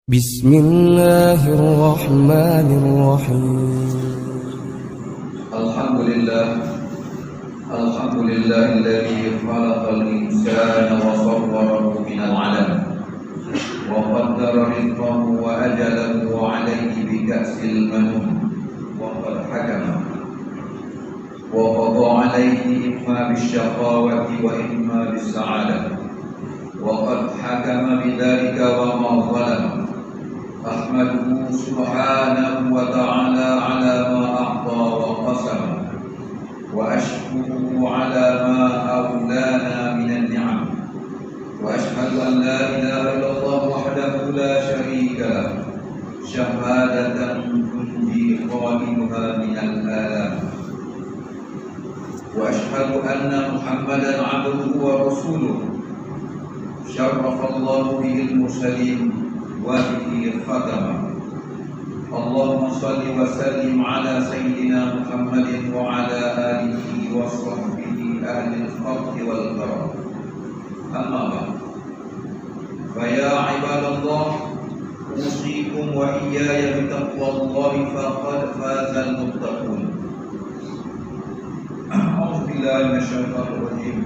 بسم الله الرحمن الرحيم الحمد لله الذي خلق الإنسان وصوره من العلم وقدر رزقه وأجله عليه بكأس المنون وقد حكم وقضى عليه إما بالشقاوة وإما بالسعادة وقد حكم بذلك وما ظلم. أحمده سبحانه وتعالى على ما أعطى وقسم وأشكره على ما أولانا من النعم وأشهد أن لا إله إلا الله وحده لا شريك له شهادة تنجي قائلها من الآلام وأشهد أن محمدا عبده ورسوله شرف الله به المرسلين وبه ختم. اللهم صل وسلم على سيدنا محمد وعلى آله وصحبه أهل الفضل والكرم. أما بعد فيا عباد الله أوصيكم وإياي بتقوى الله فقد فاز المتقون. أعوذ بالله من الشيطان الرجيم.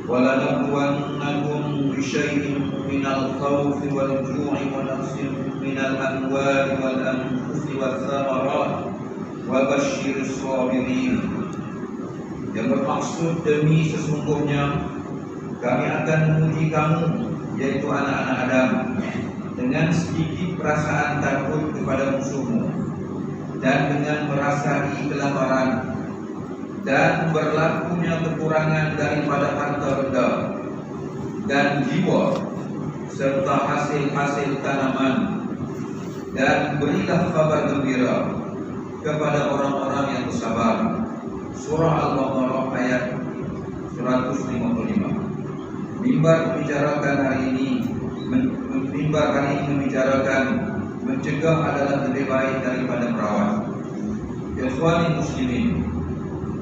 ولنبلونكم بشيء من الخوف والجوع ونقص من الأموال والأنفس والثمرات وبشر الصابرين. Yang bermaksud demi sesungguhnya kami akan menguji kamu, yaitu anak-anak Adam, dengan sedikit perasaan takut kepada musuhmu dan dengan merasai kelaparan dan berlakunya kekurangan daripada harta benda dan jiwa serta hasil-hasil tanaman, dan berilah kabar gembira kepada orang-orang yang bersabar. Surah Al-Baqarah ayat 155. Mimbar membicarakan hari ini membicarakan mencegah adalah lebih baik daripada merawat. Ikhwani muslimin,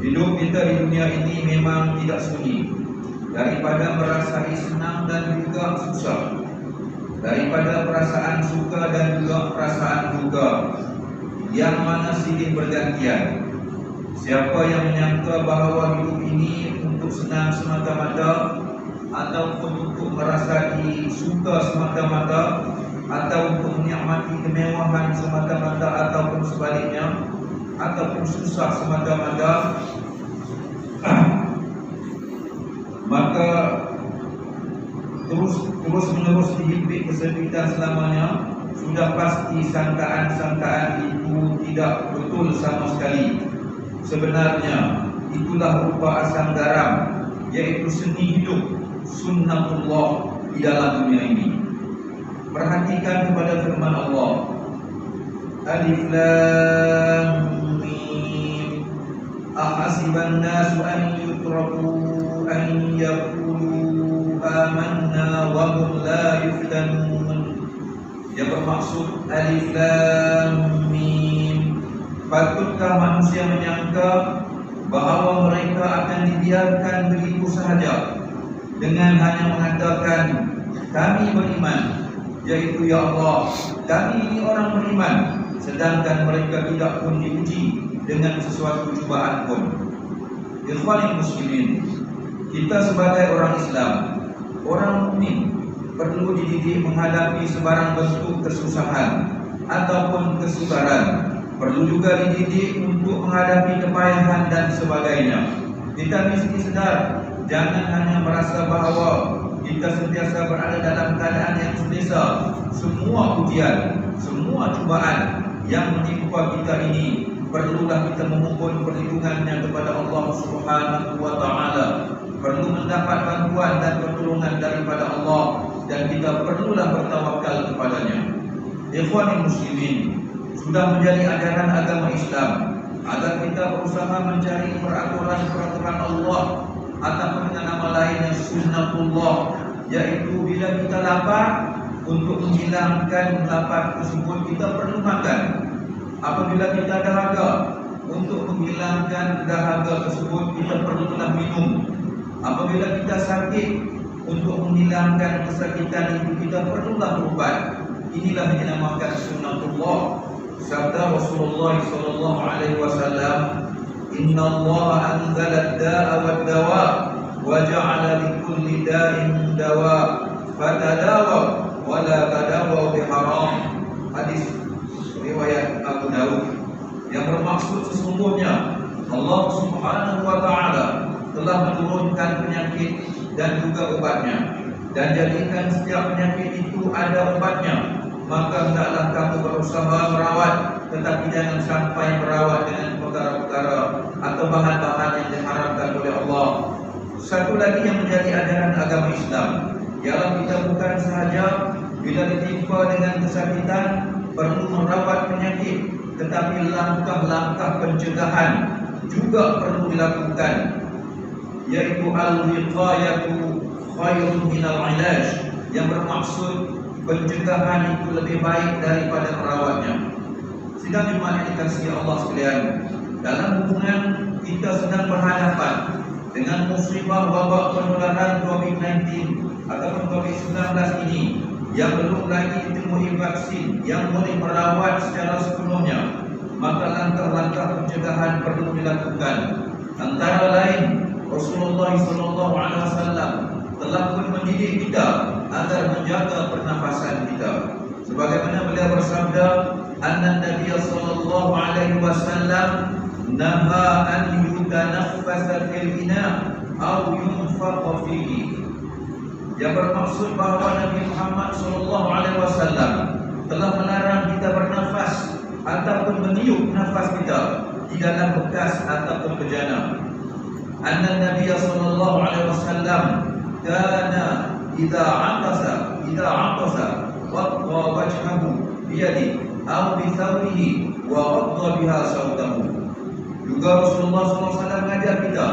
hidup kita di dunia ini memang tidak sunyi. Daripada merasai senang dan juga susah, daripada perasaan suka dan juga perasaan duka, yang mana silih bergantian. Siapa yang menyangka bahawa hidup ini untuk senang semata-mata, ataupun untuk merasai suka semata-mata, atau untuk menikmati kemewahan semata-mata, ataupun sebaliknya, ataupun susah semata-mata, maka terus-menerus dihimpit kesempitan selamanya, sudah pasti sangkaan-sangkaan itu tidak betul sama sekali. Sebenarnya itulah rupa asam garam, yaitu seni hidup sunnatullah di dalam dunia ini. Perhatikan kepada firman Allah, Alif Lam Mim, ahasiban nasu an yutraku an yaqulu amanna wa hum la yuftanun. Yang bermaksud Alif Lam Mim, patutkah manusia menyangka bahawa mereka akan dibiarkan begitu sahaja dengan hanya mengatakan kami beriman, yaitu ya Allah, kami ini orang beriman, sedangkan mereka tidak pun diuji dengan sesuatu cubaan pun. Ikhwani muslimin, kita sebagai orang Islam, orang mukmin, perlu dididik menghadapi sebarang bentuk kesusahan ataupun kesukaran. Perlu juga dididik untuk menghadapi kepayahan dan sebagainya. Kita mesti sedar, jangan hanya merasa bahawa kita sentiasa berada dalam keadaan yang selesa. Semua ujian, semua cubaan yang menimpa kita ini, perlulah kita memohon perlindungannya kepada Allah Subhanahu wa Ta'ala. Perlu mendapat bantuan dan pertolongan daripada Allah, dan kita perlulah bertawakal kepadanya. Ikhwani muslimin, sudah menjadi ajaran agama Islam agar kita berusaha mencari peraturan-peraturan Allah, ataupun dengan nama lainnya sunnatullah, yaitu bila kita lapar, untuk menghilangkan lapar tersebut kita perlu makan. Apabila kita dahaga, untuk menghilangkan dahaga tersebut kita perlulah minum. Apabila kita sakit, untuk menghilangkan kesakitan itu kita perlulah berubat. Inilah yang dinamakan sunnatullah. Sabda Rasulullah sallallahu alaihi wasallam, "Inna Allah anzala ad-da'a wad-dawa wa ja'ala likulli da'in dawa, fatadawaw wa la tadawaw biharam." Hadis riwayat Abu Daud, yang bermaksud sesungguhnya Allah Subhanahu wa taala telah menurunkan penyakit dan juga obatnya, dan jadikan setiap penyakit itu ada obatnya. Maka hendaklah kamu berusaha merawat, tetapi jangan sampai merawat dengan perkara-perkara atau bahan-bahan yang diharamkan oleh Allah. Satu lagi yang menjadi ajaran agama Islam ialah kita bukan sahaja bila ditimpa dengan kesakitan perlu merawat penyakit, tetapi langkah-langkah pencegahan juga perlu dilakukan, yaitu al-wiqayatu khairun minal ilaj, yang bermaksud pencegahan itu lebih baik daripada merawatnya. Sidang jemaah yang dikasihi Allah sekalian, dalam hubungan kita sedang berhadapan dengan musibah wabak penularan COVID-19 ataupun COVID-19 ini, yang belum lagi ditemui vaksin yang boleh merawat secara sepenuhnya, maka langkah-langkah pencegahan perlu dilakukan. Antara lain, Rasulullah SAW telah pun mendidik kita agar menjaga pernafasan kita. Sebagaimana beliau bersabda, "Anna Nabiy sallallahu alaihi wasallam naha an yutanaffasa fil ina aw yunfaqa fihi." Yang bermaksud bahawa Nabi Muhammad sallallahu alaihi wasallam telah melarang kita bernafas ataupun meniup nafas kita di dalam bekas ataupun bejana. Anna Nabiy sallallahu alaihi wasallam kana idza aqasa waqqa wajhahu biyadi aw bi thawbihi wa ghadda biha sawtahu. Juga Rasulullah SAW mengajar kita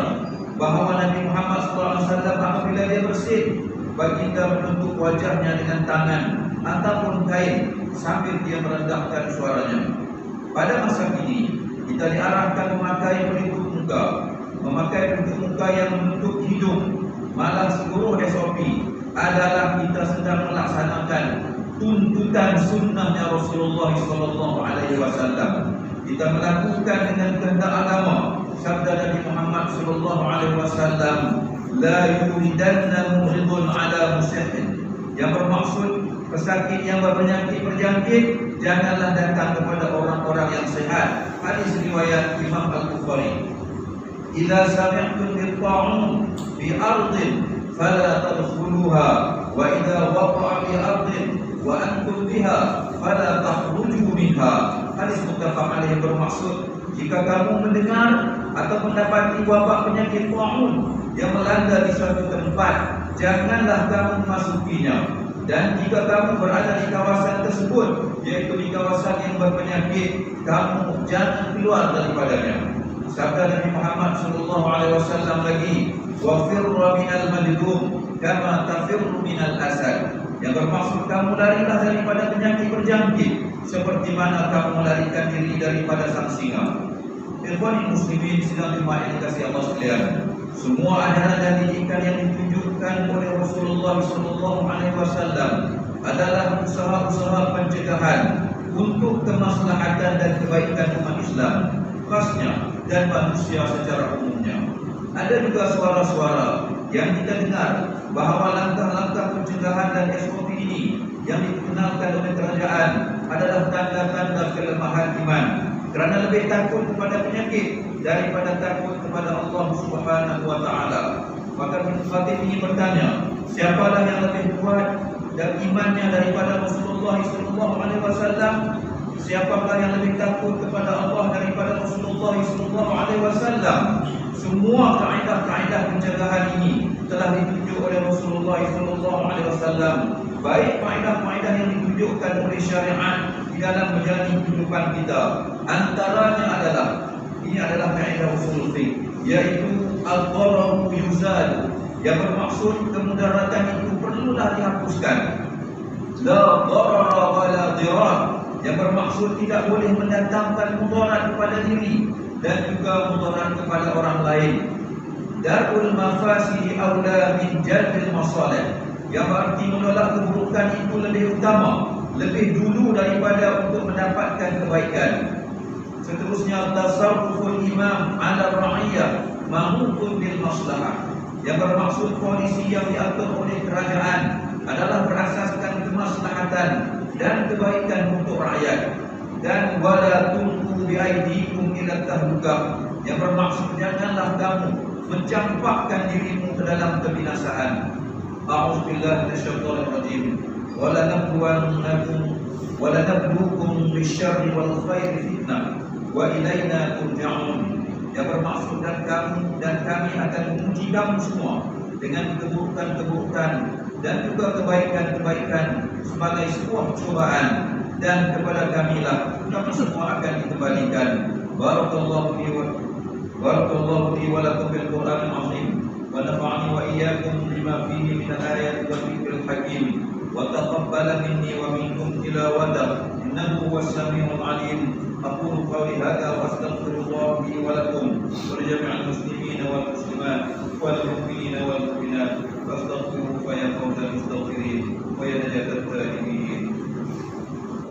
bahawa Nabi Muhammad SAW apabila dia bersin, baginda menutup wajahnya dengan tangan ataupun kain sambil dia merendahkan suaranya. Pada masa kini kita diarahkan memakai pelitup muka, memakai pelitup muka yang menutup hidung. Malah seluruh SOP adalah kita sedang melaksanakan tuntutan sunnahnya Rasulullah SAW. Kita melakukan dengan kehendak agama. Sabda Nabi Muhammad SAW, "La yuridanna muridun ala musyahin." Yang bermaksud pesakit yang berpenyakit berjangkit janganlah datang kepada orang-orang yang sehat. Hadis riwayat Imam Al-Bukhari. "Idza sami'tum bil-ta'un bi ardin fala tadkhuluha wa idza waqa'a bi ardin wa antum biha fala takhruju minha." Hadis muttafaq alaih, bermaksud jika kamu mendengar atau mendapati wabak penyakit ta'un yang melanda di suatu tempat, janganlah kamu memasukinya. Dan jika kamu berada di kawasan tersebut, yaitu di kawasan yang berpenyakit, kamu jangan keluar daripadanya. Sabda Nabi Muhammad SAW lagi, "Wa firra minal madhum kama tafirru minal asad." Yang bermaksud kamu larilah daripada penyakit berjangkit seperti mana kamu melarikan diri daripada sang singa. Ikhwani muslimin sidang jemaah yang dikasihi Allah sekalian, semua ajaran dan didikan yang ditunjukkan oleh Rasulullah SAW adalah usaha-usaha pencegahan untuk kemaslahatan dan kebaikan umat Islam khasnya dan manusia secara umumnya. Ada juga suara-suara yang kita dengar bahawa langkah-langkah pencegahan dan SOP ini yang dikenalkan oleh kerajaan adalah tanda-tanda kelemahan iman, kerana lebih takut kepada penyakit daripada takut kepada Allah Subhanahu wa taala. Maka bin Khatib ini bertanya, siapalah yang lebih kuat dan imannya daripada Rasulullah SAW? Siapakah yang lebih takut kepada Allah daripada Rasulullah SAW? Semua kaedah-kaedah pencegahan ini telah ditunjuk oleh Rasulullah SAW. Baik kaedah-kaedah yang ditunjukkan oleh syariat di dalam menjalani kehidupan kita. Antaranya adalah, ini adalah kaedah usul fiqh, yaitu al-dararu yuzal, yang bermaksud kemudaratan itu perlulah dihapuskan. La darara wa la dirar, yang bermaksud tidak boleh mendatangkan mudarat kepada diri dan juga mudarat kepada orang lain. Darul mafasidi aula min jalbil masalih, yang berarti menolak keburukan itu lebih utama, lebih dulu daripada untuk mendapatkan kebaikan. Seterusnya, tasarruful imam ala ra'iyah mahukun bil maslahah, yang bermaksud polisi yang diatur oleh kerajaan adalah berasaskan kemaslahatan dan kebaikan untuk rakyat. Dan wala tulqu biaidikum ila tahlukah, yang bermaksud janganlah kamu mencampakkan dirimu ke dalam kebinasaan. A'udzubillahi minasyaitonir rajim. Wala nabluukum bisyarri wal khairi fitnah wa ilaina turja'un, yang bermaksud dan kami akan menguji kamu semua dengan keburukan-keburukan dan juga kebaikan-kebaikan sebagai sebuah cobaan, dan kepada kamilah kamu semua akan dikembalikan. Barakallahu li wa lakum bil Qur'anil azim wa nafa'ani wa iyyakum bima fihi min al-ayati wa dhikril hakim wa taqabbala minni wa minkum tilawatahu innahu huwas samiul alim. أقول قولي هذا وأستغفر الله لي ولكم ولجميع المسلمين والمسلمات والمؤمنين والمؤمنات فاستغفروه فيا فوز المستغفرين ويا نجاة التائبين.